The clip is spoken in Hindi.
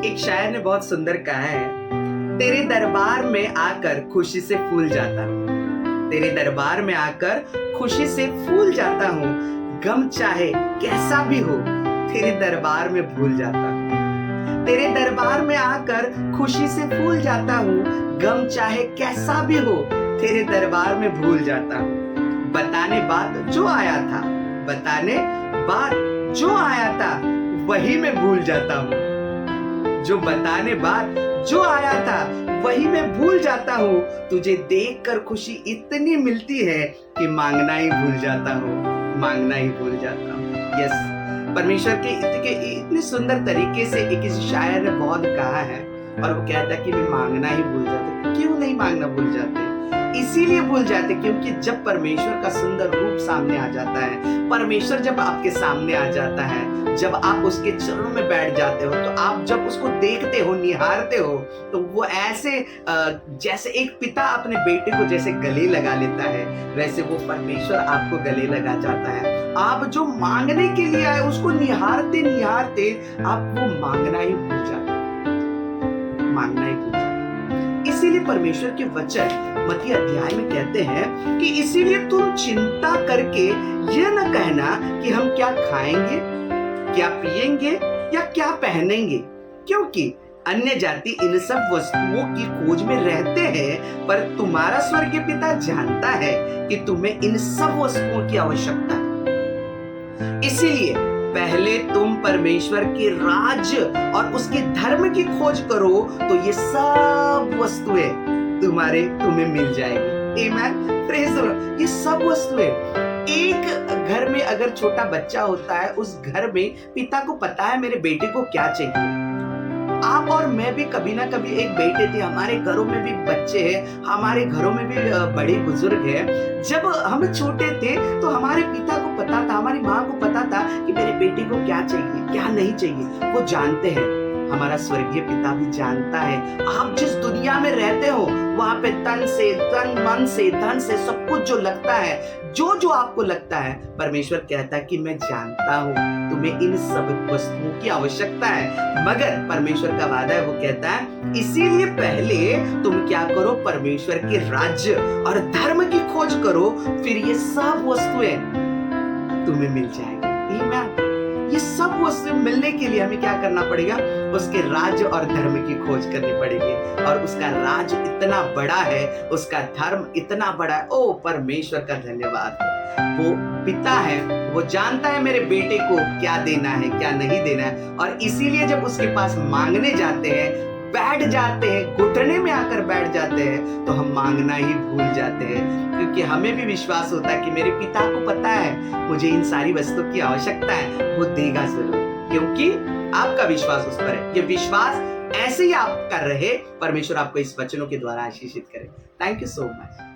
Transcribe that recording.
एक शायर ने बहुत सुंदर कहा है, तेरे दरबार में आकर खुशी से फूल जाता हूँ। तेरे दरबार में आकर खुशी से फूल जाता हूँ। गम चाहे कैसा भी हो, तेरे दरबार में भूल जाता हूँ। तेरे दरबार में आकर खुशी से फूल जाता हूँ। गम चाहे कैसा भी हो, तेरे दरबार में भूल जाता हूँ। बताने बात जो आया था, बताने बात जो आया था, वही मैं भूल जाता हूँ। जो बताने बात जो आया था, वही मैं भूल जाता हूँ। तुझे देखकर खुशी इतनी मिलती है कि मांगना ही भूल जाता हूँ, मांगना ही भूल जाता हूँ। यस, परमेश्वर के इतने सुंदर तरीके से एक इस शायर ने बहुत कहा है, और वो कहता है कि मैं मांगना ही भूल जाते। क्यों नहीं मांगना भूल जाते? इसीलिए भूल जाते क्योंकि जब परमेश्वर का सुंदर रूप सामने आ जाता है, परमेश्वर जब आपके सामने आ जाता है, जब आप उसके चरणों में बैठ जाते हो, तो आप जब उसको देखते हो, निहारते हो, तो वो ऐसे जैसे एक पिता अपने बेटे को जैसे गले लगा लेता है, वैसे वो परमेश्वर आपको गले लगा जाता है। आप जो मांगने के लिए आए, उसको निहारते निहारते आप वो मांगना ही भूल जाते, मांगना ही भूल जाते। इसीलिए परमेश्वर के वचन मत्ती अध्याय में कहते हैं कि इसीलिए तुम चिंता करके यह न कहना कि हम क्या खाएंगे, क्या पिएंगे या क्या पहनेंगे, क्योंकि अन्य जाति इन सब वस्तुओं की खोज में रहते हैं, पर तुम्हारा स्वर्गीय पिता जानता है कि तुम्हें इन सब वस्तुओं की आवश्यकता है। इसीलिए पहले तुम परमेश्वर के राज्य और उसके धर्म की खोज करो, तो ये सब वस्तुएं तुम्हें मिल जाएगी। आमीन, प्रेज़ द लॉर्ड। ये सब वस्तुएं, एक घर में अगर छोटा बच्चा होता है, उस घर में पिता को पता है मेरे बेटे को क्या चाहिए। आप और मैं भी कभी ना कभी एक बेटे थे, हमारे घरों में भी बच्चे हैं, हमारे घरों में भी बड़े बुजुर्ग हैं। जब हम छोटे थे तो हमारे पिता को पता था, हमारी माँ को पता था कि मेरे बेटे को क्या चाहिए, क्या नहीं चाहिए। वो जानते हैं, हमारा स्वर्गीय पिता भी जानता है। आप जिस दुनिया में रहते हो, वहां पे तन से, तन मन से, धन से, सब कुछ जो लगता है, जो जो आपको लगता है, परमेश्वर कहता है कि मैं जानता हूँ तुम्हें इन सब वस्तुओं की आवश्यकता है। मगर परमेश्वर का वादा है, वो कहता है इसीलिए पहले तुम क्या करो, परमेश्वर के राज्य और धर्म की खोज करो, फिर ये सब वस्तुएं तुम्हें मिल जाएंगी। आमीन। ये सब वस्तुएं मिलने के लिए हमें क्या करना पड़ेगा? उसके राज्य और धर्म की खोज करनी पड़ेगी। और उसका राज्य इतना बड़ा है, उसका धर्म इतना बड़ा है। ओ परमेश्वर का धन्यवाद। वो पिता है, वो जानता है मेरे बेटे को क्या देना है, क्या नहीं देना है। और इसीलिए जब उसके पास मांगने जाते हैं, बैठ जाते हैं, घुटने में आकर बैठ जाते हैं, तो हम मांगना ही भूल जाते हैं, क्योंकि हमें भी विश्वास होता है कि मेरे पिता को पता है मुझे इन सारी वस्तुओं की आवश्यकता है, वो देगा जरूर, क्योंकि आपका विश्वास उस पर है। ये विश्वास ऐसे ही आपका रहे। परमेश्वर आपको इस वचनों के द्वारा आशीषित करे। Thank you so much.